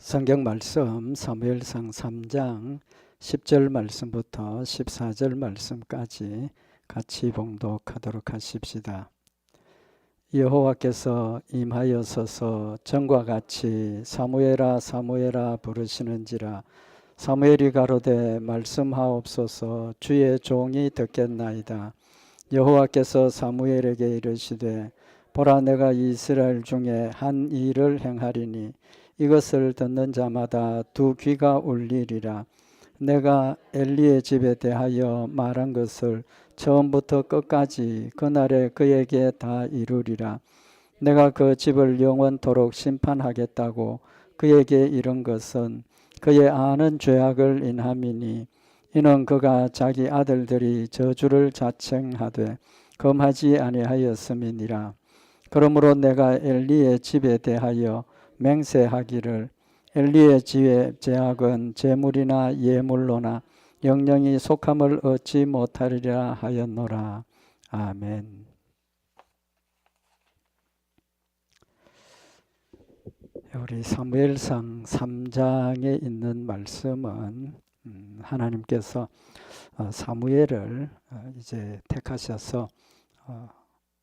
성경 말씀 사무엘상 3장 10절 말씀부터 14절 말씀까지 같이 봉독하도록 하십시다. 여호와께서 임하여서서 전과 같이 사무엘아 사무엘아 부르시는지라. 사무엘이 가로되 말씀하옵소서. 주의 종이 듣겠나이다. 여호와께서 사무엘에게 이르시되 보라, 내가 이스라엘 중에 한 일을 행하리니 이것을 듣는 자마다 두 귀가 울리리라. 내가 엘리의 집에 대하여 말한 것을 처음부터 끝까지 그날에 그에게 다 이루리라. 내가 그 집을 영원토록 심판하겠다고 그에게 이른 것은 그의 아는 죄악을 인함이니, 이는 그가 자기 아들들이 저주를 자청하되 금하지 아니하였음이니라. 그러므로 내가 엘리의 집에 대하여 맹세하기를 엘리의 집의 죄악은 제물이나 예물로나 영영이 속함을 얻지 못하리라 하였노라. 아멘. 우리 사무엘상 3장에 있는 말씀은 하나님께서 사무엘을 이제 택하셔서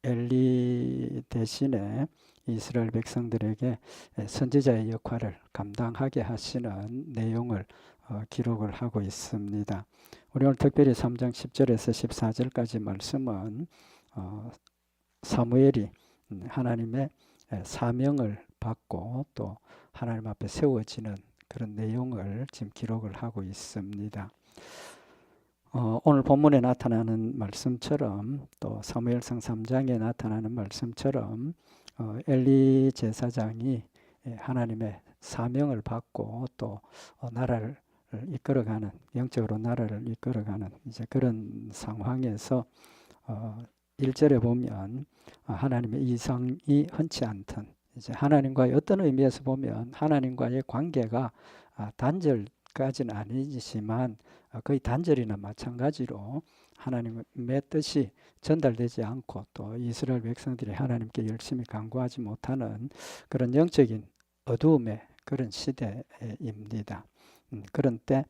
엘리 대신에 이스라엘 백성들에게 선지자의 역할을 감당하게 하시는 내용을 기록을 하고 있습니다. 우리 오늘 특별히 3장 10절에서 14절까지 말씀은 사무엘이 하나님의 사명을 받고 또 하나님 앞에 세워지는 그런 내용을 지금 기록을 하고 있습니다. 오늘 본문에 나타나는 말씀처럼 또 사무엘상 3장에 나타나는 말씀처럼 엘리 제사장이 하나님의 사명을 받고 또 나라를 이끌어가는, 영적으로 나라를 이끌어가는 이제 그런 상황에서 1절에 보면 하나님의 이성이 흔치 않던, 이제 하나님과의 어떤 의미에서 보면 하나님과의 관계가 단절까지는 아니지만 거의 단절이나 마찬가지로 하나님의 뜻이 전달되지 않고 또 이스라엘 백성들이 하나님께 열심히 간구하지 못하는 그런 영적인 어두움의 그런 시대입니다. 그런 때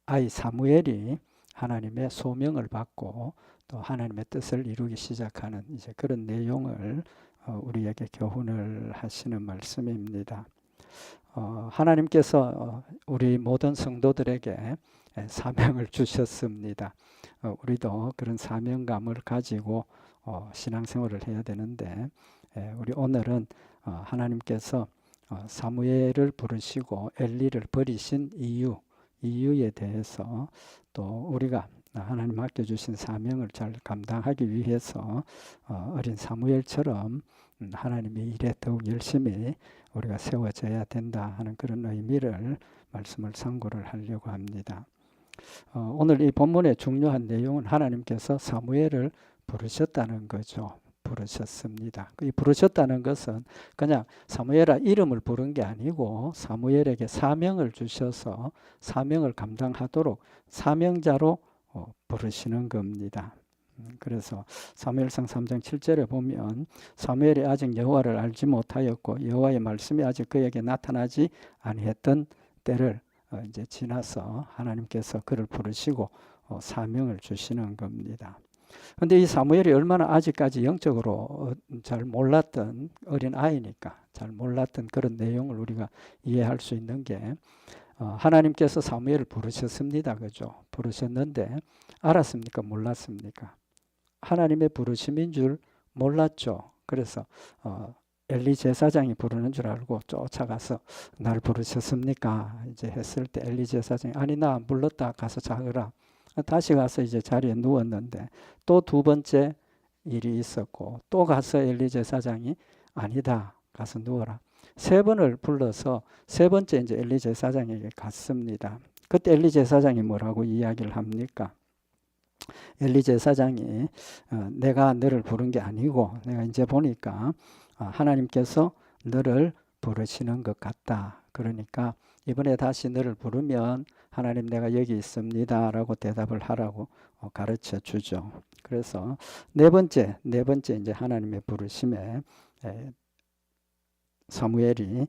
아이 사무엘이 하나님의 소명을 받고 또 하나님의 뜻을 이루기 시작하는 이제 그런 내용을 우리에게 교훈을 하시는 말씀입니다. 하나님께서 우리 모든 성도들에게 사명을 주셨습니다. 우리도 그런 사명감을 가지고 신앙생활을 해야 되는데, 우리 오늘은 하나님께서 사무엘을 부르시고 엘리를 버리신 이유에 대해서 또 우리가 하나님 맡겨주신 사명을 잘 감당하기 위해서 어린 사무엘처럼 하나님의 일에 더욱 열심히 우리가 세워져야 된다 하는 그런 의미를 말씀을 상고를 하려고 합니다. 오늘 이 본문의 중요한 내용은 하나님께서 사무엘을 부르셨다는 거죠. 부르셨습니다. 이 부르셨다는 것은 그냥 사무엘아 이름을 부른 게 아니고 사무엘에게 사명을 주셔서 사명을 감당하도록 사명자로 부르시는 겁니다. 그래서 사무엘상 3장 7절에 보면 사무엘이 아직 여호와를 알지 못하였고 여호와의 말씀이 아직 그에게 나타나지 아니했던 때를 이제 지나서 하나님께서 그를 부르시고 사명을 주시는 겁니다. 그런데 이 사무엘이 얼마나 아직까지 영적으로 잘 몰랐던 어린 아이니까 잘 몰랐던 그런 내용을 우리가 이해할 수 있는 게 하나님께서 사무엘을 부르셨습니다. 그죠? 부르셨는데 알았습니까? 몰랐습니까? 하나님의 부르심인 줄 몰랐죠. 그래서 엘리 제사장이 부르는 줄 알고 쫓아가서 날 부르셨습니까? 이제 했을 때 엘리 제사장이 아니 나 안 불렀다 가서 자거라. 다시 가서 이제 자리에 누웠는데 또 두 번째 일이 있었고 또 가서 엘리 제사장이 아니다 가서 누워라. 세 번을 불러서 세 번째 이제 엘리 제사장에게 갔습니다. 그때 엘리 제사장이 뭐라고 이야기를 합니까? 엘리 제사장이 내가 너를 부른 게 아니고 내가 이제 보니까 하나님께서 너를 부르시는 것 같다. 그러니까 이번에 다시 너를 부르면 하나님 내가 여기 있습니다 라고 대답을 하라고 가르쳐 주죠. 그래서 네 번째 이제 하나님의 부르심에 사무엘이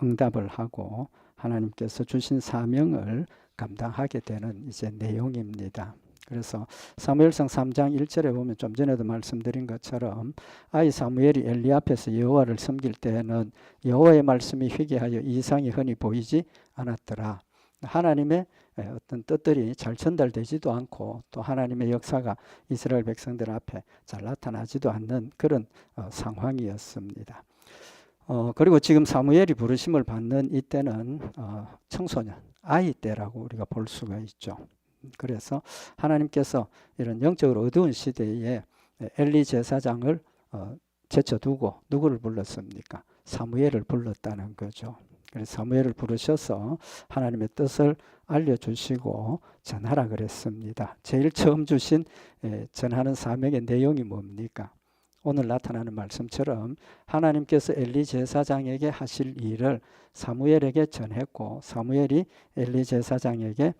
응답을 하고 하나님께서 주신 사명을 감당하게 되는 이제 내용입니다. 그래서 사무엘상 3장 1절에 보면 좀 전에도 말씀드린 것처럼 아이 사무엘이 엘리 앞에서 여호와를 섬길 때에는 여호와의 말씀이 회개하여 이상이 흔히 보이지 않았더라. 하나님의 어떤 뜻들이 잘 전달되지도 않고 또 하나님의 역사가 이스라엘 백성들 앞에 잘 나타나지도 않는 그런 상황이었습니다. 그리고 지금 사무엘이 부르심을 받는 이때는 청소년, 아이 때라고 우리가 볼 수가 있죠. 그래서 하나님께서 이런 영적으로 어두운 시대에 엘리 제사장을 제쳐두고 누구를 불렀습니까? 사무엘을 불렀다는 거죠. 그래서 사무엘을 부르셔서 하나님의 뜻을 알려주시고 전하라 그랬습니다. 제일 처음 주신 전하는 사명의 내용이 뭡니까? 오늘 나타나는 말씀처럼 하나님께서 엘리 제사장에게 하실 일을 사무엘에게 전했고 사무엘이 엘리 제사장에게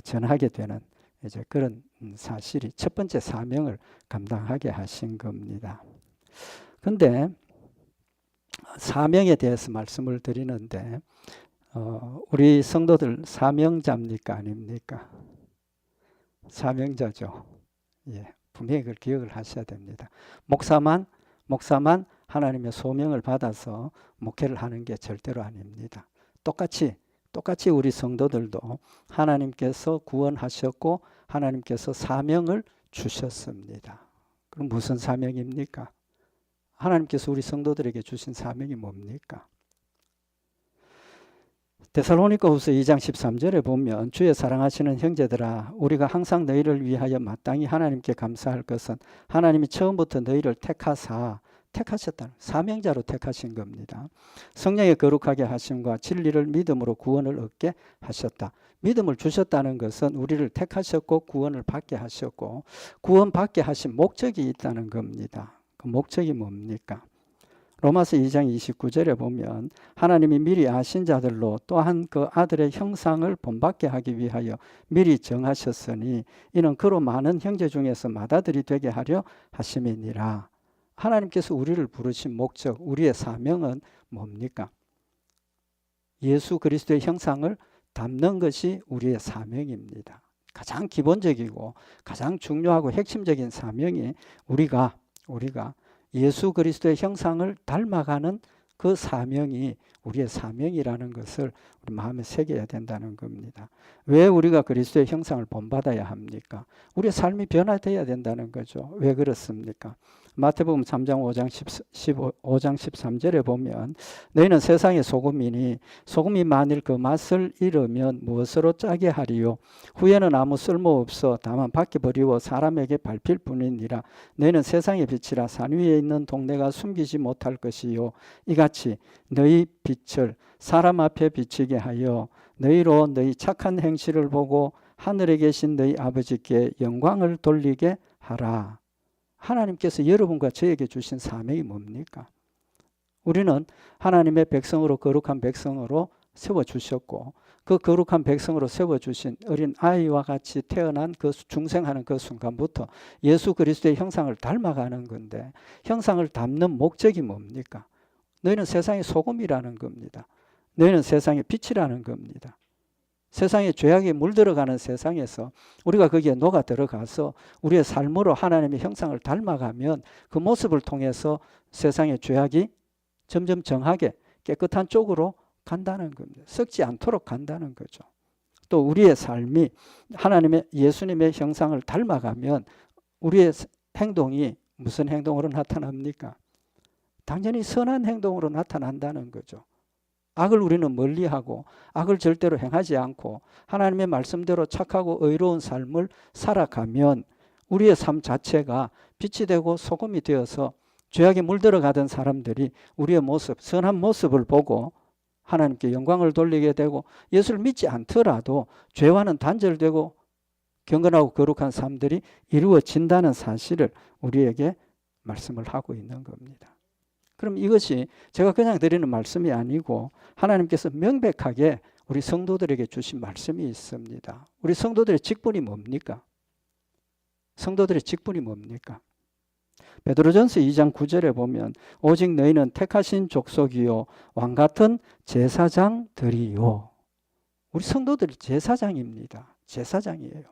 전하게 되는 이제 그런 사실이 첫 번째 사명을 감당하게 하신 겁니다. 근데 사명에 대해서 말씀을 드리는데 우리 성도들 사명자입니까 아닙니까? 사명자죠. 예, 분명히 그걸 기억을 하셔야 됩니다. 목사만 하나님의 소명을 받아서 목회를 하는 게 절대로 아닙니다. 똑같이 우리 성도들도 하나님께서 구원하셨고 하나님께서 사명을 주셨습니다. 그럼 무슨 사명입니까? 하나님께서 우리 성도들에게 주신 사명이 뭡니까? 데살로니가후서 2장 13절에 보면 주의 사랑하시는 형제들아 우리가 항상 너희를 위하여 마땅히 하나님께 감사할 것은 하나님이 처음부터 너희를 택하셨다는 사명자로 택하신 겁니다. 성령의 거룩하게 하심과 진리를 믿음으로 구원을 얻게 하셨다. 믿음을 주셨다는 것은 우리를 택하셨고 구원을 받게 하셨고 구원받게 하신 목적이 있다는 겁니다. 그 목적이 뭡니까? 로마서 2장 29절에 보면 하나님이 미리 아신 자들로 또한 그 아들의 형상을 본받게 하기 위하여 미리 정하셨으니 이는 그로 많은 형제 중에서 맏아들이 되게 하려 하심이니라. 하나님께서 우리를 부르신 목적, 우리의 사명은 뭡니까? 예수 그리스도의 형상을 담는 것이 우리의 사명입니다. 가장 기본적이고 가장 중요하고 핵심적인 사명이 우리가 예수 그리스도의 형상을 닮아가는 그 사명이 우리의 사명이라는 것을 우리 마음에 새겨야 된다는 겁니다. 왜 우리가 그리스도의 형상을 본받아야 합니까? 우리의 삶이 변화되어야 된다는 거죠. 왜 그렇습니까? 마태복음 3장 5장 13절에 보면 너희는 세상의 소금이니 소금이 만일 그 맛을 잃으면 무엇으로 짜게 하리요? 후에는 아무 쓸모없어 다만 밖에 버리고 사람에게 밟힐 뿐이니라. 너희는 세상의 빛이라 산 위에 있는 동네가 숨기지 못할 것이요 이같이 너희 빛을 사람 앞에 비치게 하여 너희로 너희 착한 행실을 보고 하늘에 계신 너희 아버지께 영광을 돌리게 하라. 하나님께서 여러분과 저에게 주신 사명이 뭡니까? 우리는 하나님의 백성으로 거룩한 백성으로 세워주셨고 그 거룩한 백성으로 세워주신 어린 아이와 같이 태어난 그 중생하는 그 순간부터 예수 그리스도의 형상을 닮아가는 건데 형상을 담는 목적이 뭡니까? 너희는 세상의 소금이라는 겁니다. 너희는 세상의 빛이라는 겁니다. 세상에 죄악이 물들어가는 세상에서 우리가 거기에 녹아 들어가서 우리의 삶으로 하나님의 형상을 닮아가면 그 모습을 통해서 세상의 죄악이 점점 정하게 깨끗한 쪽으로 간다는 겁니다. 썩지 않도록 간다는 거죠. 또 우리의 삶이 하나님의 예수님의 형상을 닮아가면 우리의 행동이 무슨 행동으로 나타납니까? 당연히 선한 행동으로 나타난다는 거죠. 악을 우리는 멀리하고 악을 절대로 행하지 않고 하나님의 말씀대로 착하고 의로운 삶을 살아가면 우리의 삶 자체가 빛이 되고 소금이 되어서 죄악에 물들어가던 사람들이 우리의 모습, 선한 모습을 보고 하나님께 영광을 돌리게 되고 예수를 믿지 않더라도 죄와는 단절되고 경건하고 거룩한 삶들이 이루어진다는 사실을 우리에게 말씀을 하고 있는 겁니다. 그럼 이것이 제가 그냥 드리는 말씀이 아니고 하나님께서 명백하게 우리 성도들에게 주신 말씀이 있습니다. 우리 성도들의 직분이 뭡니까? 성도들의 직분이 뭡니까? 베드로전서 2장 9절에 보면 오직 너희는 택하신 족속이요 왕같은 제사장들이요. 우리 성도들이 제사장입니다. 제사장이에요.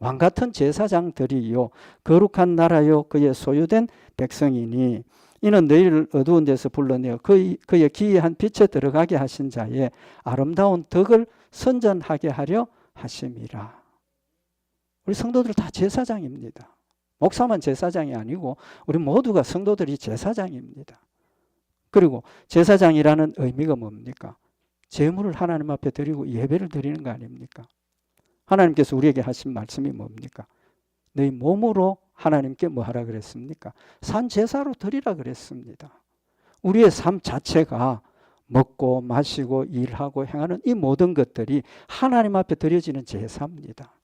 왕같은 제사장들이요 거룩한 나라요 그의 소유된 백성이니 이는 너희를 어두운 데서 불러내어 그의 기이한 빛에 들어가게 하신 자의 아름다운 덕을 선전하게 하려 하심이라. 우리 성도들 다 제사장입니다. 목사만 제사장이 아니고 우리 모두가 성도들이 제사장입니다. 그리고 제사장이라는 의미가 뭡니까? 제물을 하나님 앞에 드리고 예배를 드리는 거 아닙니까? 하나님께서 우리에게 하신 말씀이 뭡니까? 너희 몸으로 하나님께 뭐 하라 그랬습니까? 산 제사로 드리라 그랬습니다. 우리의 삶 자체가 먹고 마시고 일하고 행하는 이 모든 것들이 하나님 앞에 드려지는 제사입니다.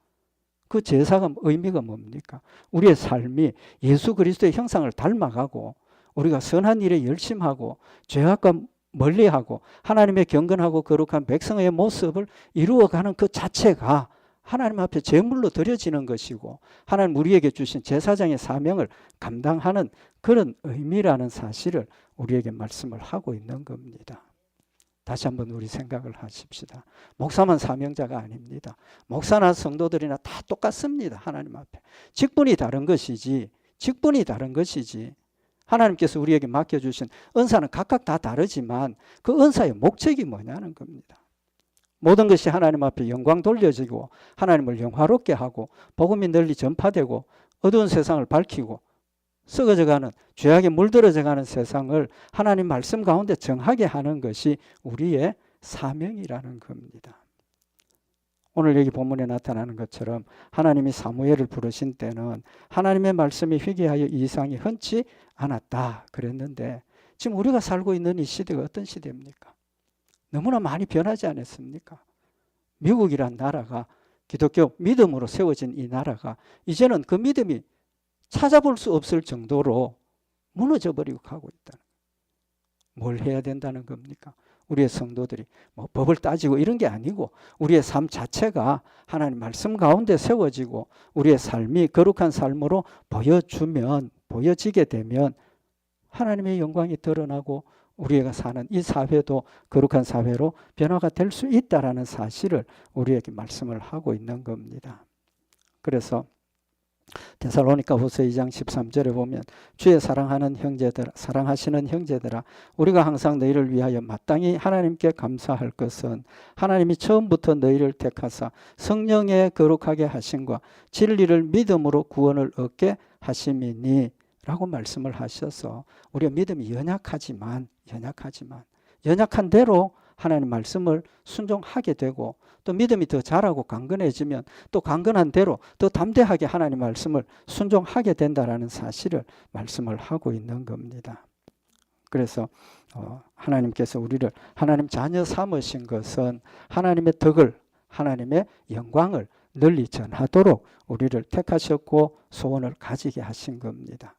그 제사가 의미가 뭡니까? 우리의 삶이 예수 그리스도의 형상을 닮아가고 우리가 선한 일에 열심하고 죄악과 멀리하고 하나님의 경건하고 거룩한 백성의 모습을 이루어가는 그 자체가 하나님 앞에 제물로 드려지는 것이고 하나님 우리에게 주신 제사장의 사명을 감당하는 그런 의미라는 사실을 우리에게 말씀을 하고 있는 겁니다. 다시 한번 우리 생각을 하십시다. 목사만 사명자가 아닙니다. 목사나 성도들이나 다 똑같습니다. 하나님 앞에. 직분이 다른 것이지 하나님께서 우리에게 맡겨주신 은사는 각각 다 다르지만 그 은사의 목적이 뭐냐는 겁니다. 모든 것이 하나님 앞에 영광 돌려지고 하나님을 영화롭게 하고 복음이 널리 전파되고 어두운 세상을 밝히고 썩어져가는 죄악에 물들어져가는 세상을 하나님 말씀 가운데 정하게 하는 것이 우리의 사명이라는 겁니다. 오늘 여기 본문에 나타나는 것처럼 하나님이 사무엘을 부르신 때는 하나님의 말씀이 희귀하여 이상이 흔치 않았다 그랬는데 지금 우리가 살고 있는 이 시대가 어떤 시대입니까? 너무나 많이 변하지 않았습니까? 미국이란 나라가 기독교 믿음으로 세워진 이 나라가 이제는 그 믿음이 찾아볼 수 없을 정도로 무너져버리고 가고 있다는 거예요. 뭘 해야 된다는 겁니까? 우리의 성도들이 뭐 법을 따지고 이런 게 아니고 우리의 삶 자체가 하나님 말씀 가운데 세워지고 우리의 삶이 거룩한 삶으로 보여지게 되면 하나님의 영광이 드러나고 우리가 사는 이 사회도 거룩한 사회로 변화가 될 수 있다라는 사실을 우리에게 말씀을 하고 있는 겁니다. 그래서 데살로니가후서 2장 13절에 보면 주의 사랑하시는 형제들아 우리가 항상 너희를 위하여 마땅히 하나님께 감사할 것은 하나님이 처음부터 너희를 택하사 성령에 거룩하게 하심과 진리를 믿음으로 구원을 얻게 하심이니 라고 말씀을 하셔서 우리가 믿음이 연약한 대로 하나님 말씀을 순종하게 되고 또 믿음이 더 자라고 강건해지면 또 강건한 대로 더 담대하게 하나님 말씀을 순종하게 된다라는 사실을 말씀을 하고 있는 겁니다. 그래서 하나님께서 우리를 하나님 자녀 삼으신 것은 하나님의 덕을 하나님의 영광을 널리 전하도록 우리를 택하셨고 소원을 가지게 하신 겁니다.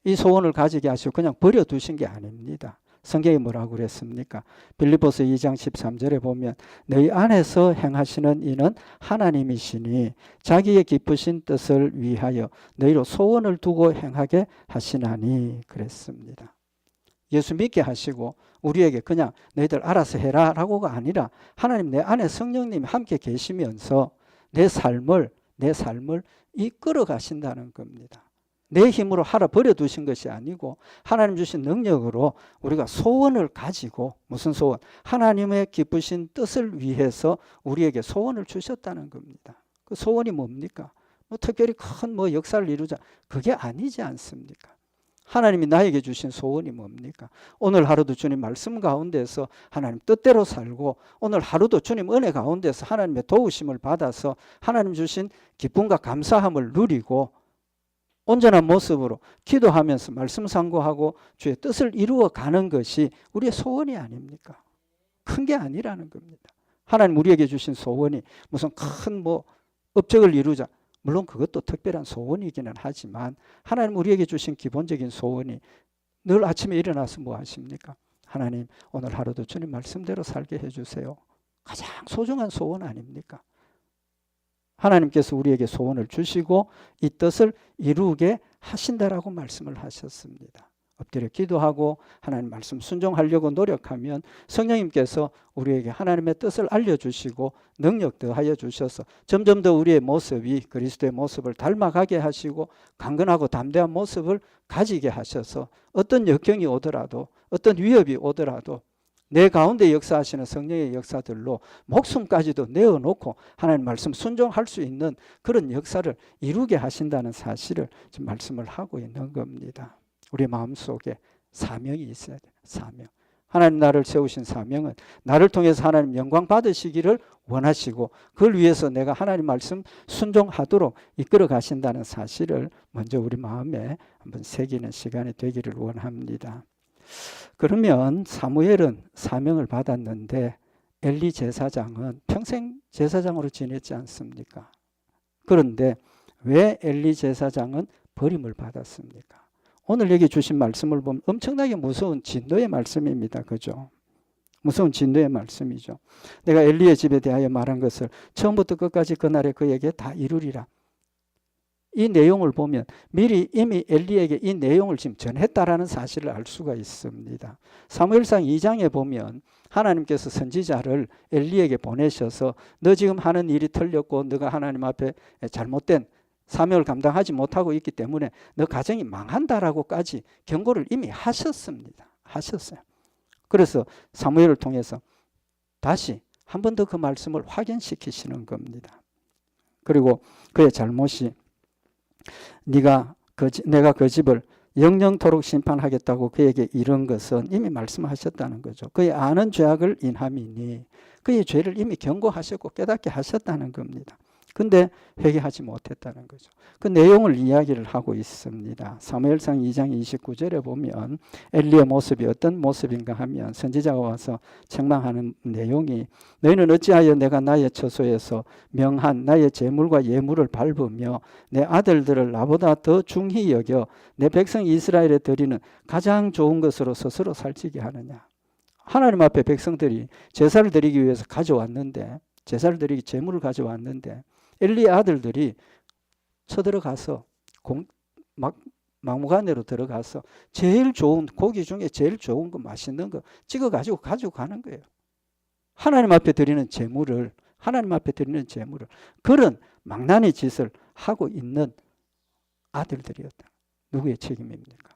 이 소원을 가지게 하시고 그냥 버려두신 게 아닙니다. 성경이 뭐라고 그랬습니까? 빌립보서 2장 13절에 보면 너희 안에서 행하시는 이는 하나님이시니 자기의 기쁘신 뜻을 위하여 너희로 소원을 두고 행하게 하시나니 그랬습니다. 예수 믿게 하시고 우리에게 그냥 너희들 알아서 해라 라고가 아니라 하나님 내 안에 성령님이 함께 계시면서 내 삶을 이끌어 가신다는 겁니다. 내 힘으로 하라 버려두신 것이 아니고 하나님 주신 능력으로 우리가 소원을 가지고 무슨 소원? 하나님의 기쁘신 뜻을 위해서 우리에게 소원을 주셨다는 겁니다. 그 소원이 뭡니까? 뭐 특별히 큰 역사를 이루자 그게 아니지 않습니까? 하나님이 나에게 주신 소원이 뭡니까? 오늘 하루도 주님 말씀 가운데서 하나님 뜻대로 살고 오늘 하루도 주님 은혜 가운데서 하나님의 도우심을 받아서 하나님 주신 기쁨과 감사함을 누리고 온전한 모습으로 기도하면서 말씀 상고하고 주의 뜻을 이루어가는 것이 우리의 소원이 아닙니까? 큰 게 아니라는 겁니다. 하나님 우리에게 주신 소원이 무슨 큰 업적을 이루자. 물론 그것도 특별한 소원이기는 하지만 하나님 우리에게 주신 기본적인 소원이 늘 아침에 일어나서 뭐 하십니까? 하나님 오늘 하루도 주님 말씀대로 살게 해주세요. 가장 소중한 소원 아닙니까? 하나님께서 우리에게 소원을 주시고 이 뜻을 이루게 하신다라고 말씀을 하셨습니다. 엎드려 기도하고 하나님 말씀 순종하려고 노력하면 성령님께서 우리에게 하나님의 뜻을 알려주시고 능력 더하여 주셔서 점점 더 우리의 모습이 그리스도의 모습을 닮아가게 하시고 강건하고 담대한 모습을 가지게 하셔서 어떤 역경이 오더라도 어떤 위협이 오더라도 내 가운데 역사하시는 성령의 역사들로 목숨까지도 내어놓고 하나님 말씀 순종할 수 있는 그런 역사를 이루게 하신다는 사실을 지금 말씀을 하고 있는 겁니다. 우리 마음속에 사명이 있어야 돼요. 사명. 하나님 나를 세우신 사명은 나를 통해서 하나님 영광 받으시기를 원하시고 그걸 위해서 내가 하나님 말씀 순종하도록 이끌어 가신다는 사실을 먼저 우리 마음에 한번 새기는 시간이 되기를 원합니다. 그러면 사무엘은 사명을 받았는데 엘리 제사장은 평생 제사장으로 지냈지 않습니까? 그런데 왜 엘리 제사장은 버림을 받았습니까? 오늘 여기 주신 말씀을 보면 엄청나게 무서운 진노의 말씀입니다. 그죠? 무서운 진노의 말씀이죠. 내가 엘리의 집에 대하여 말한 것을 처음부터 끝까지 그날에 그에게 다 이루리라. 이 내용을 보면 미리 이미 엘리에게 이 내용을 지금 전했다라는 사실을 알 수가 있습니다. 사무엘상 2장에 보면 하나님께서 선지자를 엘리에게 보내셔서 너 지금 하는 일이 틀렸고 너가 하나님 앞에 잘못된 사명을 감당하지 못하고 있기 때문에 너 가정이 망한다라고까지 경고를 이미 하셨습니다. 하셨어요. 그래서 사무엘을 통해서 다시 한 번 더 그 말씀을 확인시키시는 겁니다. 그리고 그의 잘못이 내가 그 집을 영영토록 심판하겠다고 그에게 이른 것은 이미 말씀하셨다는 거죠. 그의 아는 죄악을 인함이니 그의 죄를 이미 경고하셨고 깨닫게 하셨다는 겁니다. 근데 회개하지 못했다는 거죠. 그 내용을 이야기를 하고 있습니다. 사무엘상 2장 29절에 보면 엘리의 모습이 어떤 모습인가 하면 선지자가 와서 책망하는 내용이 너희는 어찌하여 내가 나의 처소에서 명한 나의 제물과 예물을 밟으며 내 아들들을 나보다 더 중히 여겨 내 백성 이스라엘에 드리는 가장 좋은 것으로 스스로 살찌게 하느냐. 하나님 앞에 백성들이 제사를 드리기 위해서 가져왔는데 제사를 드리기 제물을 가져왔는데 엘리의 아들들이 쳐들어가서 막무가내로 들어가서 제일 좋은 고기 중에 제일 좋은 거 맛있는 거 찍어가지고 가지고 가는 거예요. 하나님 앞에 드리는 제물을 그런 망나니 짓을 하고 있는 아들들이었다. 누구의 책임입니까?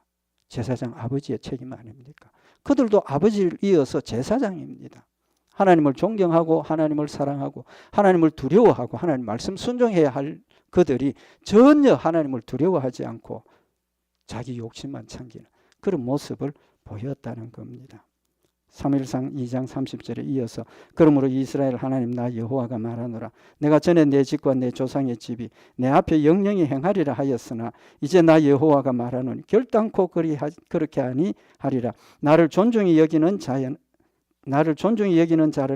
제사장 아버지의 책임 아닙니까? 그들도 아버지를 이어서 제사장입니다. 하나님을 존경하고 하나님을 사랑하고 하나님을 두려워하고 하나님 말씀 순종해야 할 그들이 전혀 하나님을 두려워하지 않고 자기 욕심만 챙기는 그런 모습을 보였다는 겁니다. 사무엘상 2장 30절에 이어서 그러므로 이스라엘 하나님 나 여호와가 말하노라 내가 전에 내 집과 내 조상의 집이 내 앞에 영영히 행하리라 하였으나 이제 나 여호와가 말하노니 결단코 그렇게 아니하리라. 나를 존중히 여기는 자를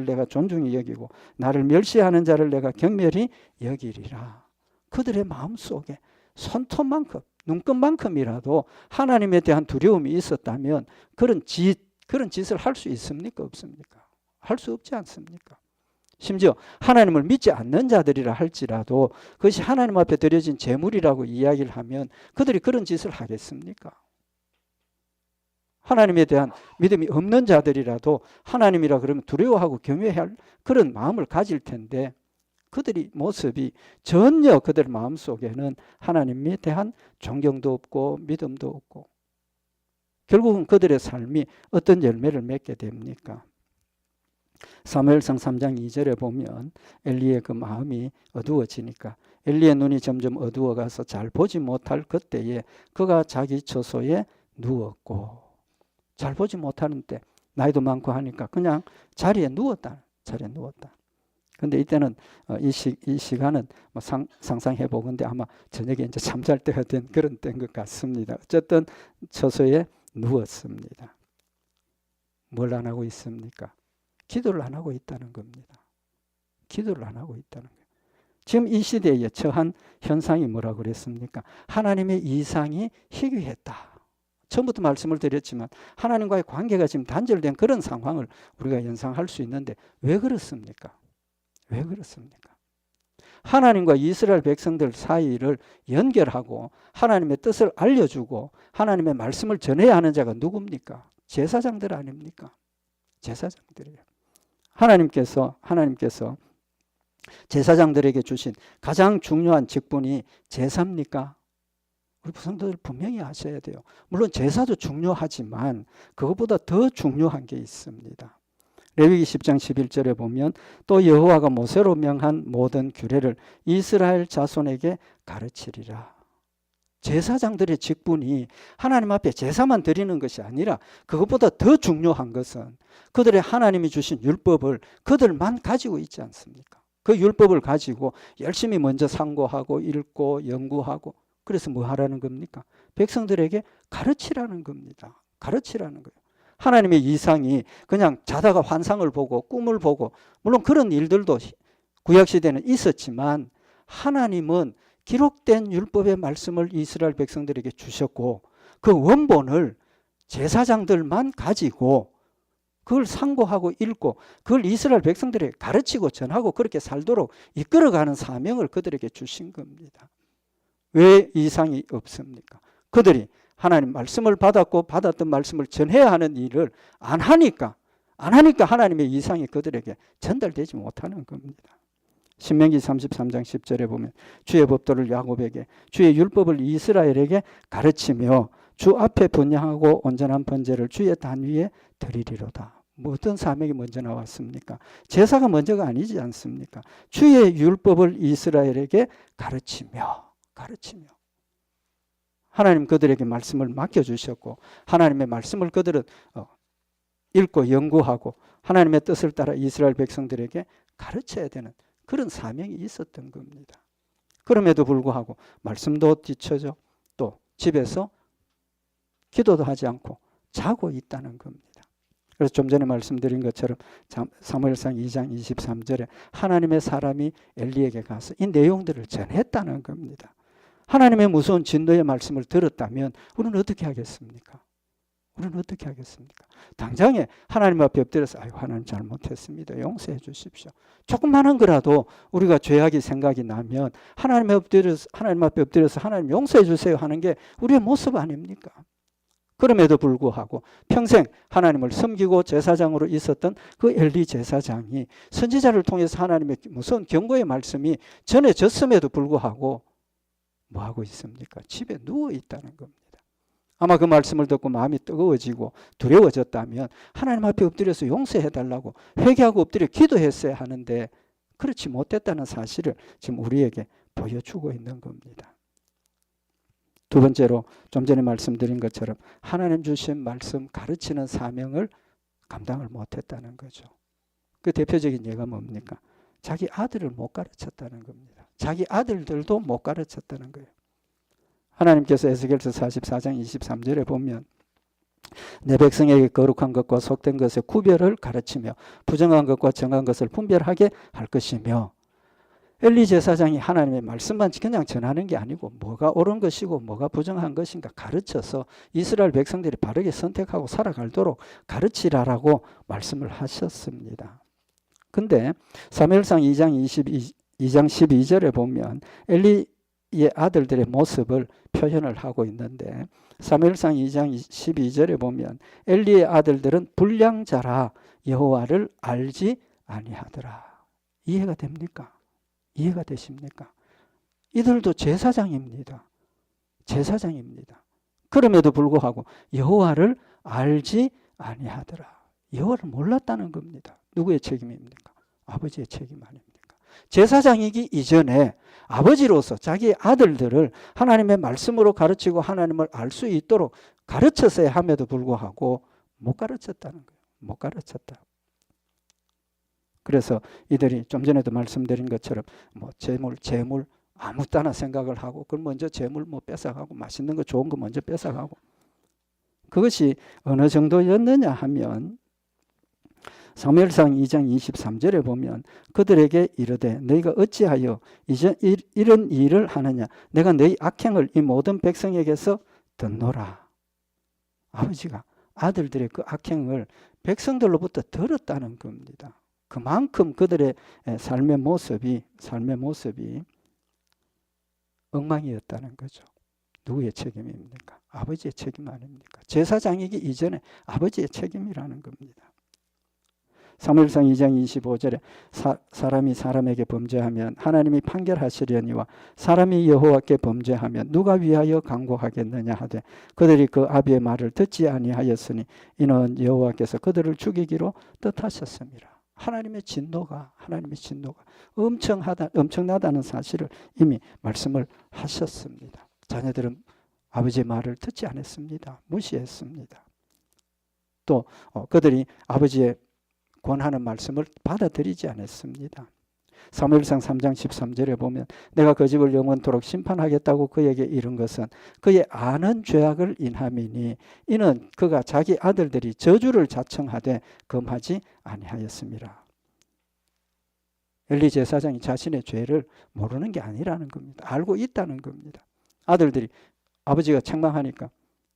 내가 존중히 여기고 나를 멸시하는 자를 내가 경멸히 여기리라. 그들의 마음속에 손톱만큼 눈끝만큼이라도 하나님에 대한 두려움이 있었다면 그런 짓을 할 수 있습니까? 없습니까? 할 수 없지 않습니까? 심지어 하나님을 믿지 않는 자들이라 할지라도 그것이 하나님 앞에 드려진 제물이라고 이야기를 하면 그들이 그런 짓을 하겠습니까? 하나님에 대한 믿음이 없는 자들이라도 하나님이라 그러면 두려워하고 경외할 그런 마음을 가질 텐데 그들의 모습이 전혀 그들 마음속에는 하나님에 대한 존경도 없고 믿음도 없고 결국은 그들의 삶이 어떤 열매를 맺게 됩니까? 사무엘상 3장 2절에 보면 엘리의 그 마음이 어두워지니까 엘리의 눈이 점점 어두워가서 잘 보지 못할 그때에 그가 자기 처소에 누웠고 잘 보지 못하는데 나이도 많고 하니까 그냥 자리에 누웠다. 근데 이때는 이 시간은 뭐 상상해 보건데 아마 저녁에 이제 잠잘 때가 된 그런 때인 것 같습니다. 어쨌든 처소에 누웠습니다. 뭘 안 하고 있습니까? 기도를 안 하고 있다는 겁니다. 기도를 안 하고 있다는 거예요. 지금 이 시대에 처한 현상이 뭐라고 그랬습니까? 하나님의 이상이 희귀했다. 처음부터 말씀을 드렸지만 하나님과의 관계가 지금 단절된 그런 상황을 우리가 연상할 수 있는데 왜 그렇습니까? 왜 그렇습니까? 하나님과 이스라엘 백성들 사이를 연결하고 하나님의 뜻을 알려주고 하나님의 말씀을 전해야 하는 자가 누굽니까? 제사장들 아닙니까? 제사장들이에요. 하나님께서 제사장들에게 주신 가장 중요한 직분이 제사입니까? 우리 성도들 분명히 아셔야 돼요. 물론 제사도 중요하지만 그것보다 더 중요한 게 있습니다. 레위기 10장 11절에 보면 또 여호와가 모세로 명한 모든 규례를 이스라엘 자손에게 가르치리라. 제사장들의 직분이 하나님 앞에 제사만 드리는 것이 아니라 그것보다 더 중요한 것은 그들의 하나님이 주신 율법을 그들만 가지고 있지 않습니까? 그 율법을 가지고 열심히 먼저 상고하고 읽고 연구하고 그래서 뭐 하라는 겁니까? 백성들에게 가르치라는 겁니다. 가르치라는 거예요. 하나님의 이상이 그냥 자다가 환상을 보고 꿈을 보고 물론 그런 일들도 구약시대는 있었지만 하나님은 기록된 율법의 말씀을 이스라엘 백성들에게 주셨고 그 원본을 제사장들만 가지고 그걸 상고하고 읽고 그걸 이스라엘 백성들에게 가르치고 전하고 그렇게 살도록 이끌어가는 사명을 그들에게 주신 겁니다. 왜 이상이 없습니까? 그들이 하나님 말씀을 받았고 받았던 말씀을 전해야 하는 일을 안 하니까 하나님의 이상이 그들에게 전달되지 못하는 겁니다. 신명기 33장 10절에 보면 주의 법도를 야곱에게 주의 율법을 이스라엘에게 가르치며 주 앞에 분향하고 온전한 번제를 주의 단 위에 드리리로다. 뭐 어떤 사명이 먼저 나왔습니까? 제사가 먼저가 아니지 않습니까? 주의 율법을 이스라엘에게 가르치며 하나님 그들에게 말씀을 맡겨주셨고 하나님의 말씀을 그들은 읽고 연구하고 하나님의 뜻을 따라 이스라엘 백성들에게 가르쳐야 되는 그런 사명이 있었던 겁니다. 그럼에도 불구하고 말씀도 뒤처져 또 집에서 기도도 하지 않고 자고 있다는 겁니다. 그래서 좀 전에 말씀드린 것처럼 사무엘상 2장 23절에 하나님의 사람이 엘리에게 가서 이 내용들을 전했다는 겁니다. 하나님의 무서운 진노의 말씀을 들었다면 우리는 어떻게 하겠습니까? 당장에 하나님 앞에 엎드려서 아이고 하나님 잘못했습니다. 용서해 주십시오. 조금만한 거라도 우리가 죄악이 생각이 나면 하나님 앞에 엎드려서 하나님 용서해 주세요 하는 게 우리의 모습 아닙니까? 그럼에도 불구하고 평생 하나님을 섬기고 제사장으로 있었던 그 엘리 제사장이 선지자를 통해서 하나님의 무서운 경고의 말씀이 전해졌음에도 불구하고 뭐 하고 있습니까? 집에 누워 있다는 겁니다. 아마 그 말씀을 듣고 마음이 뜨거워지고 두려워졌다면 하나님 앞에 엎드려서 용서해달라고 회개하고 엎드려 기도했어야 하는데 그렇지 못했다는 사실을 지금 우리에게 보여주고 있는 겁니다. 두 번째로 좀 전에 말씀드린 것처럼 하나님 주신 말씀 가르치는 사명을 감당을 못했다는 거죠. 그 대표적인 예가 뭡니까? 자기 아들을 못 가르쳤다는 겁니다. 자기 아들들도 못 가르쳤다는 거예요. 하나님께서 에스겔서 44장 23절에 보면 내 백성에게 거룩한 것과 속된 것의 구별을 가르치며 부정한 것과 정한 것을 분별하게 할 것이며 엘리 제사장이 하나님의 말씀만 그냥 전하는 게 아니고 뭐가 옳은 것이고 뭐가 부정한 것인가 가르쳐서 이스라엘 백성들이 바르게 선택하고 살아가도록 가르치라라고 말씀을 하셨습니다. 근데 사무엘상 2장 12절에 보면 엘리의 아들들의 모습을 표현을 하고 있는데 사무엘상 2장 12절에 보면 엘리의 아들들은 불량자라 여호와를 알지 아니하더라. 이해가 됩니까? 이해가 되십니까? 이들도 제사장입니다. 그럼에도 불구하고 여호와를 알지 아니하더라. 여호와를 몰랐다는 겁니다. 누구의 책임입니까? 아버지의 책임 아닙니까? 제사장이기 이전에 아버지로서 자기의 아들들을 하나님의 말씀으로 가르치고 하나님을 알 수 있도록 가르쳤어야 함에도 불구하고 못 가르쳤다는 거예요. 못 가르쳤다. 그래서 이들이 좀 전에도 말씀드린 것처럼 뭐 재물 아무 따나 생각을 하고 그걸 먼저 재물 뭐 뺏어가고 맛있는 거 좋은 거 먼저 뺏어가고 그것이 어느 정도였느냐 하면 사무엘상 2장 23절에 보면 그들에게 이르되 너희가 어찌하여 이런 일을 하느냐 내가 너희 악행을 이 모든 백성에게서 듣노라. 아버지가 아들들의 그 악행을 백성들로부터 들었다는 겁니다. 그만큼 그들의 삶의 모습이 엉망이었다는 거죠. 누구의 책임입니까? 아버지의 책임 아닙니까? 제사장이기 이전에 아버지의 책임이라는 겁니다. 사무엘상 2장 25절에 사람이 사람에게 범죄하면 하나님이 판결하시려니와 사람이 여호와께 범죄하면 누가 위하여 강구하겠느냐 하되 그들이 그 아비의 말을 듣지 아니하였으니 이는 여호와께서 그들을 죽이기로 뜻하셨습니다. 하나님의 진노가 엄청나다는 사실을 이미 말씀을 하셨습니다. 자녀들은 아버지의 말을 듣지 않았습니다. 무시했습니다. 또 그들이 아버지의 권하는 말씀을 받아들이지 않았습니다. 사무엘상 3장 13절에 보면 내가 그 집을 영원토록 심판하겠다고 그에게 이른 것은 그의 아는 죄악을 인함이니 이는 그가 자기 아들들이 저주를 자청하되 금하지 아니하였습니다. 엘리 제사장이 자신의 죄를 모르는 게 아니라는 겁니다. 알고 있다는 겁니다. 아들들이 아버지가 책망하니까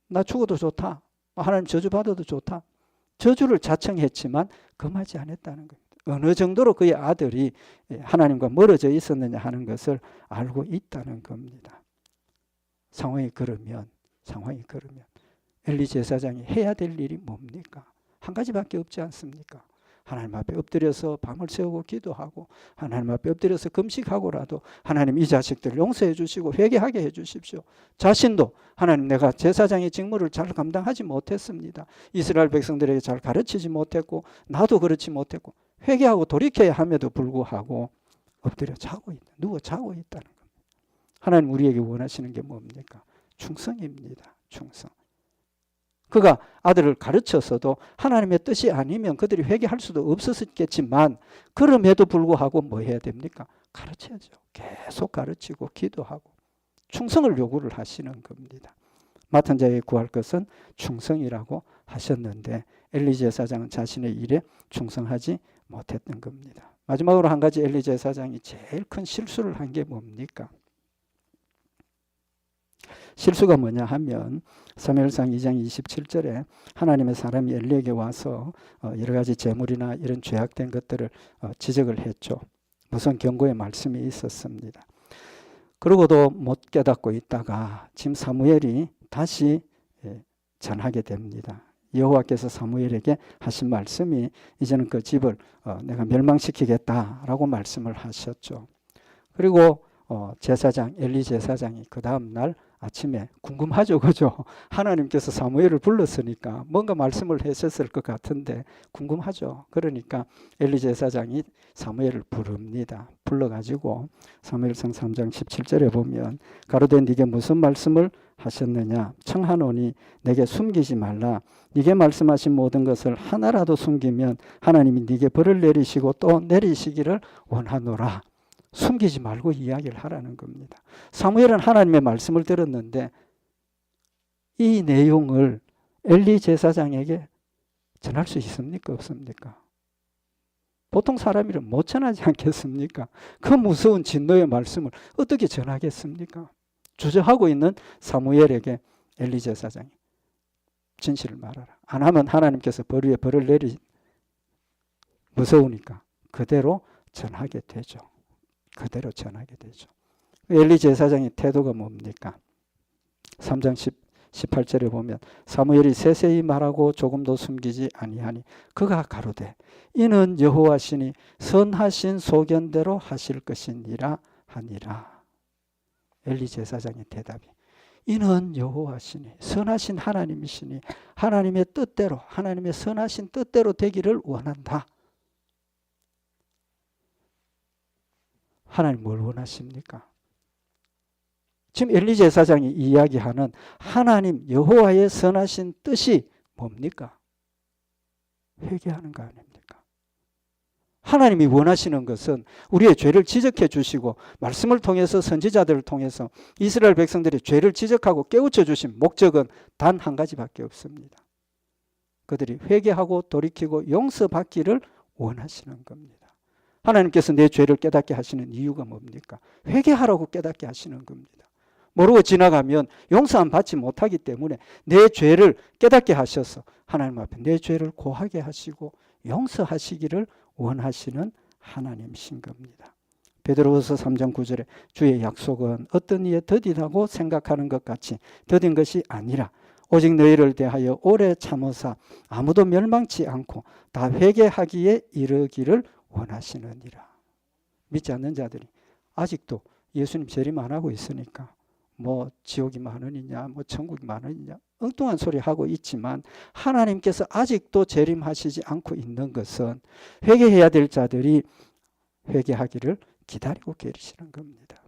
나 죽어도 좋다. 하나님 저주받아도 좋다. 저주를 자청했지만 금하지 않았다는 겁니다. 어느 정도로 그의 아들이 하나님과 멀어져 있었느냐 하는 것을 알고 있다는 겁니다. 상황이 그러면 엘리 제사장이 해야 될 일이 뭡니까? 한 가지밖에 없지 않습니까? 하나님 앞에 엎드려서 밤을 새우고 기도하고 하나님 앞에 엎드려서 금식하고라도 하나님 이 자식들 용서해 주시고 회개하게 해 주십시오. 자신도 하나님 내가 제사장의 직무를 잘 감당하지 못했습니다. 이스라엘 백성들에게 잘 가르치지 못했고 나도 그렇지 못했고 회개하고 돌이켜야 함에도 불구하고 엎드려 누워 자고 있다는 겁니다. 하나님 우리에게 원하시는 게 뭡니까? 충성입니다. 충성. 그가 아들을 가르쳤어도 하나님의 뜻이 아니면 그들이 회개할 수도 없었겠지만 그럼에도 불구하고 뭐 해야 됩니까? 가르쳐야죠. 계속 가르치고 기도하고 충성을 요구를 하시는 겁니다. 맡은 자에게 구할 것은 충성이라고 하셨는데 엘리 제사장은 자신의 일에 충성하지 못했던 겁니다. 마지막으로 한 가지 엘리 제사장이 제일 큰 실수를 한 게 뭡니까? 실수가 뭐냐 하면 사무엘상 2장 27절에 하나님의 사람이 엘리에게 와서 여러 가지 재물이나 이런 죄악된 것들을 지적을 했죠. 무슨 경고의 말씀이 있었습니다. 그러고도 못 깨닫고 있다가 지금 사무엘이 다시 전하게 됩니다. 여호와께서 사무엘에게 하신 말씀이 이제는 그 집을 내가 멸망시키겠다라고 말씀을 하셨죠. 그리고 제사장 엘리 제사장이 그 다음 날 아침에 궁금하죠, 그죠? 하나님께서 사무엘을 불렀으니까 뭔가 말씀을 하셨을 것 같은데 궁금하죠. 그러니까 엘리 제사장이 사무엘을 부릅니다. 불러가지고 사무엘상 3장 17절에 보면 가로되 네게 무슨 말씀을 하셨느냐? 청하노니 내게 숨기지 말라. 네게 말씀하신 모든 것을 하나라도 숨기면 하나님이 네게 벌을 내리시고 또 내리시기를 원하노라. 숨기지 말고 이야기를 하라는 겁니다. 사무엘은 하나님의 말씀을 들었는데 이 내용을 엘리 제사장에게 전할 수 있습니까? 없습니까? 보통 사람이면 못 전하지 않겠습니까? 그 무서운 진노의 말씀을 어떻게 전하겠습니까? 주저하고 있는 사무엘에게 엘리 제사장이 진실을 말하라. 안 하면 하나님께서 벌 위에 벌을 무서우니까 그대로 전하게 되죠. 엘리 제사장의 태도가 뭡니까? 3장 18절에 보면 사무엘이 세세히 말하고 조금도 숨기지 아니하니 그가 가로되 이는 여호와시니 선하신 소견대로 하실 것이니라 하니라. 엘리 제사장의 대답이 이는 여호와시니 선하신 하나님이시니 하나님의 뜻대로 하나님의 선하신 뜻대로 되기를 원한다. 하나님 뭘 원하십니까? 지금 엘리 제사장이 이야기하는 하나님 여호와의 선하신 뜻이 뭡니까? 회개하는 거 아닙니까? 하나님이 원하시는 것은 우리의 죄를 지적해 주시고 말씀을 통해서 선지자들을 통해서 이스라엘 백성들의 죄를 지적하고 깨우쳐 주신 목적은 단 한 가지밖에 없습니다. 그들이 회개하고 돌이키고 용서받기를 원하시는 겁니다. 하나님께서 내 죄를 깨닫게 하시는 이유가 뭡니까? 회개하라고 깨닫게 하시는 겁니다. 모르고 지나가면 용서함 받지 못하기 때문에 내 죄를 깨닫게 하셔서 하나님 앞에 내 죄를 고하게 하시고 용서하시기를 원하시는 하나님이신 겁니다. 베드로후서 3장 9절에 주의 약속은 어떤 이에 더디다고 생각하는 것 같이 더딘 것이 아니라 오직 너희를 대하여 오래 참으사 아무도 멸망치 않고 다 회개하기에 이르기를 원하시느니라. 믿지 않는 자들이 아직도 예수님 재림 안 하고 있으니까 뭐 지옥이 많으니냐 뭐 천국이 많으니냐 엉뚱한 소리 하고 있지만 하나님께서 아직도 재림하시지 않고 있는 것은 회개해야 될 자들이 회개하기를 기다리고 계시는 겁니다.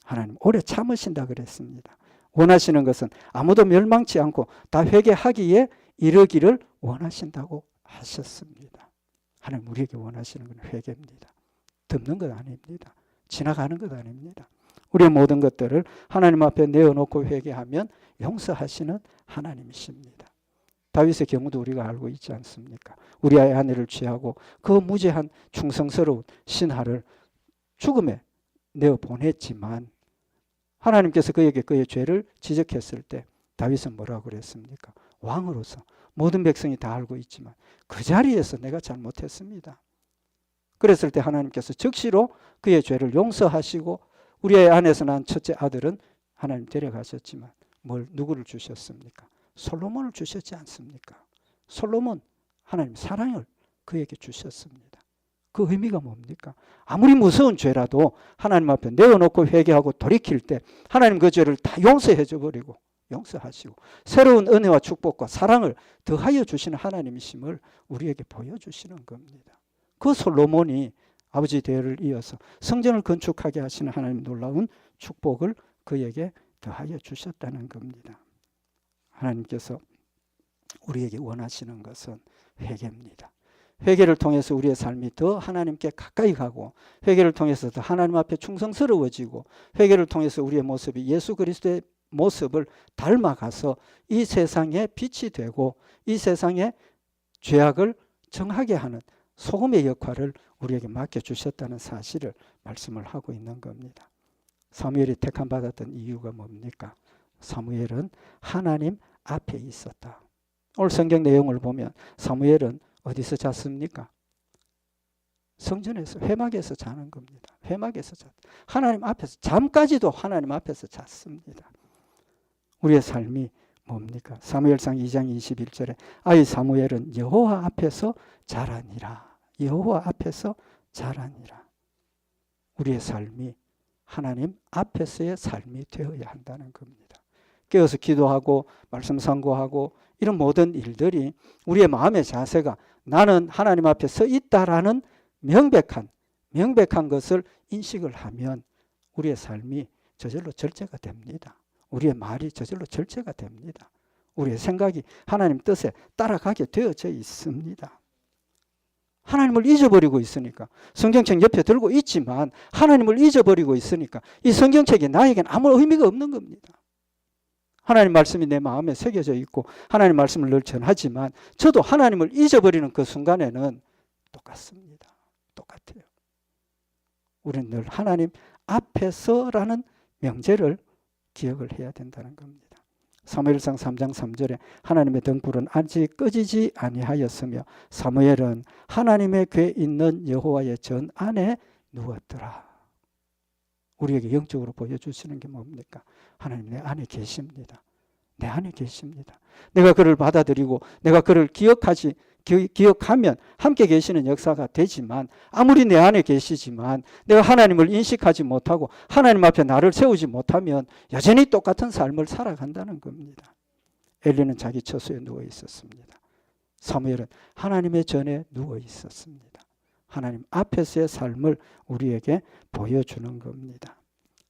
하나님 오래 참으신다 그랬습니다. 원하시는 것은 아무도 멸망치 않고 다 회개하기에 이르기를 원하신다고 하셨습니다. 하나님 우리에게 원하시는 건 회개입니다. 덮는 것 아닙니다. 지나가는 것 아닙니다. 우리의 모든 것들을 하나님 앞에 내어놓고 회개하면 용서하시는 하나님이십니다. 다윗의 경우도 우리가 알고 있지 않습니까? 우리아의 아내를 취하고 그 무죄한 충성스러운 신하를 죽음에 내어보냈지만 하나님께서 그에게 그의 죄를 지적했을 때 다윗은 뭐라고 그랬습니까? 왕으로서 모든 백성이 다 알고 있지만 그 자리에서 내가 잘못했습니다. 그랬을 때 하나님께서 즉시로 그의 죄를 용서하시고 우리의 안에서 난 첫째 아들은 하나님 데려가셨지만 누구를 주셨습니까? 솔로몬을 주셨지 않습니까? 솔로몬 하나님 사랑을 그에게 주셨습니다. 그 의미가 뭡니까? 아무리 무서운 죄라도 하나님 앞에 내어놓고 회개하고 돌이킬 때 하나님 그 죄를 다 용서해 줘버리고 용서하시고 새로운 은혜와 축복과 사랑을 더하여 주시는 하나님이심을 우리에게 보여주시는 겁니다. 그 솔로몬이 아버지 대를 이어서 성전을 건축하게 하시는 하나님 놀라운 축복을 그에게 더하여 주셨다는 겁니다. 하나님께서 우리에게 원하시는 것은 회개입니다. 회개를 통해서 우리의 삶이 더 하나님께 가까이 가고 회개를 통해서 더 하나님 앞에 충성스러워지고 회개를 통해서 우리의 모습이 예수 그리스도의 모습을 닮아가서 이 세상에 빛이 되고 이 세상에 죄악을 정하게 하는 소금의 역할을 우리에게 맡겨주셨다는 사실을 말씀을 하고 있는 겁니다. 사무엘이 택함받았던 이유가 뭡니까? 사무엘은 하나님 앞에 있었다. 오늘 성경 내용을 보면 사무엘은 어디서 잤습니까? 성전에서 회막에서 자는 겁니다. 회막에서 잤다. 하나님 앞에서 잠까지도 하나님 앞에서 잤습니다. 우리의 삶이 뭡니까? 사무엘상 2장 21절에 아이 사무엘은 여호와 앞에서 자라니라. 여호와 앞에서 자라니라. 우리의 삶이 하나님 앞에서의 삶이 되어야 한다는 겁니다. 깨어서 기도하고 말씀 상고하고 이런 모든 일들이 우리의 마음의 자세가 나는 하나님 앞에 서 있다라는 명백한 것을 인식을 하면 우리의 삶이 저절로 절제가 됩니다. 우리의 말이 저절로 절제가 됩니다. 우리의 생각이 하나님 뜻에 따라가게 되어져 있습니다. 하나님을 잊어버리고 있으니까 성경책 옆에 들고 있지만 하나님을 잊어버리고 있으니까 이 성경책이 나에겐 아무 의미가 없는 겁니다. 하나님 말씀이 내 마음에 새겨져 있고 하나님 말씀을 늘 전하지만 저도 하나님을 잊어버리는 그 순간에는 똑같습니다. 똑같아요. 우리는 늘 하나님 앞에서라는 명제를 기억을 해야 된다는 겁니다. 사무엘상 3장 3절에 하나님의 등불은 아직 꺼지지 아니하였으며 사무엘은 하나님의 궤 있는 여호와의 전 안에 누웠더라. 우리에게 영적으로 보여주시는 게 뭡니까? 하나님 내 안에 계십니다. 내 안에 계십니다. 내가 그를 받아들이고 내가 그를 기억하면 함께 계시는 역사가 되지만 아무리 내 안에 계시지만 내가 하나님을 인식하지 못하고 하나님 앞에 나를 세우지 못하면 여전히 똑같은 삶을 살아간다는 겁니다. 엘리는 자기 처소에 누워 있었습니다. 사무엘은 하나님의 전에 누워 있었습니다. 하나님 앞에서의 삶을 우리에게 보여주는 겁니다.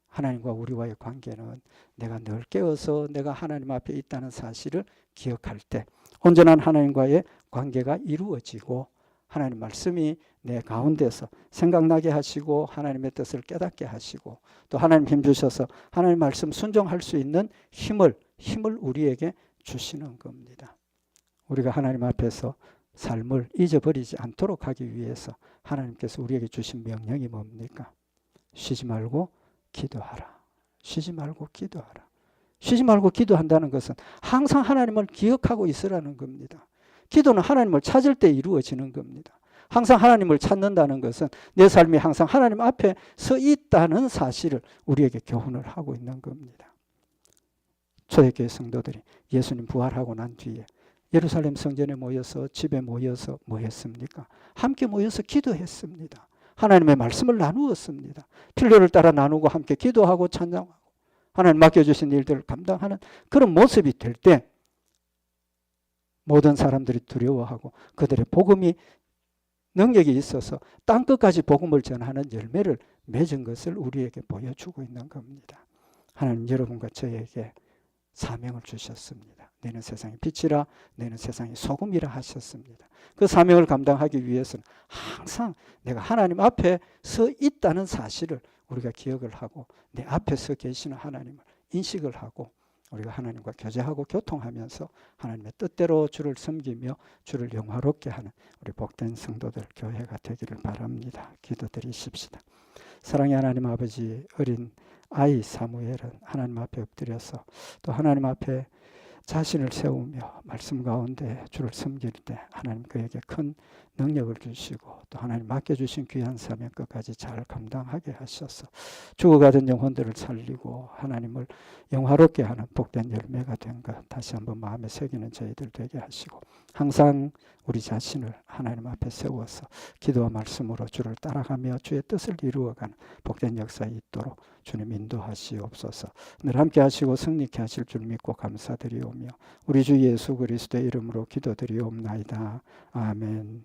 하나님과 우리와의 관계는 내가 늘 깨어서 내가 하나님 앞에 있다는 사실을 기억할 때 온전한 하나님과의 관계가 이루어지고 하나님 말씀이 내 가운데서 생각나게 하시고 하나님의 뜻을 깨닫게 하시고 또 하나님 힘 주셔서 하나님 말씀 순종할 수 있는 힘을 우리에게 주시는 겁니다. 우리가 하나님 앞에서 삶을 잊어버리지 않도록 하기 위해서 하나님께서 우리에게 주신 명령이 뭡니까? 쉬지 말고 기도하라. 쉬지 말고 기도하라. 쉬지 말고 기도한다는 것은 항상 하나님을 기억하고 있으라는 겁니다. 기도는 하나님을 찾을 때 이루어지는 겁니다. 항상 하나님을 찾는다는 것은 내 삶이 항상 하나님 앞에 서 있다는 사실을 우리에게 교훈을 하고 있는 겁니다. 초대교회 성도들이 예수님 부활하고 난 뒤에 예루살렘 성전에 모여서 집에 모여서 뭐 했습니까? 함께 모여서 기도했습니다. 하나님의 말씀을 나누었습니다. 필요를 따라 나누고 함께 기도하고 찬양하고 하나님 맡겨주신 일들을 감당하는 그런 모습이 될 때 모든 사람들이 두려워하고 그들의 복음이 능력이 있어서 땅끝까지 복음을 전하는 열매를 맺은 것을 우리에게 보여주고 있는 겁니다. 하나님 여러분과 저에게 사명을 주셨습니다. 너는 세상의 빛이라 너는 세상의 소금이라 하셨습니다. 그 사명을 감당하기 위해서는 항상 내가 하나님 앞에 서 있다는 사실을 우리가 기억을 하고 내 앞에 서 계시는 하나님을 인식을 하고 우리가 하나님과 교제하고 교통하면서 하나님의 뜻대로 주를 섬기며 주를 영화롭게 하는 우리 복된 성도들 교회가 되기를 바랍니다. 기도드리십시다. 사랑의 하나님 아버지, 어린 아이 사무엘은 하나님 앞에 엎드려서 또 하나님 앞에 자신을 세우며 말씀 가운데 주를 섬길 때 하나님 그에게 큰 능력을 주시고 또 하나님 맡겨주신 귀한 사명 끝까지 잘 감당하게 하셔서 죽어가던 영혼들을 살리고 하나님을 영화롭게 하는 복된 열매가 된 것 다시 한번 마음에 새기는 저희들 되게 하시고 항상 우리 자신을 하나님 앞에 세워서 기도와 말씀으로 주를 따라가며 주의 뜻을 이루어가는 복된 역사에 있도록 주님 인도하시옵소서. 늘 함께 하시고 승리케 하실 줄 믿고 감사드리오며 우리 주 예수 그리스도의 이름으로 기도드리옵나이다. 아멘.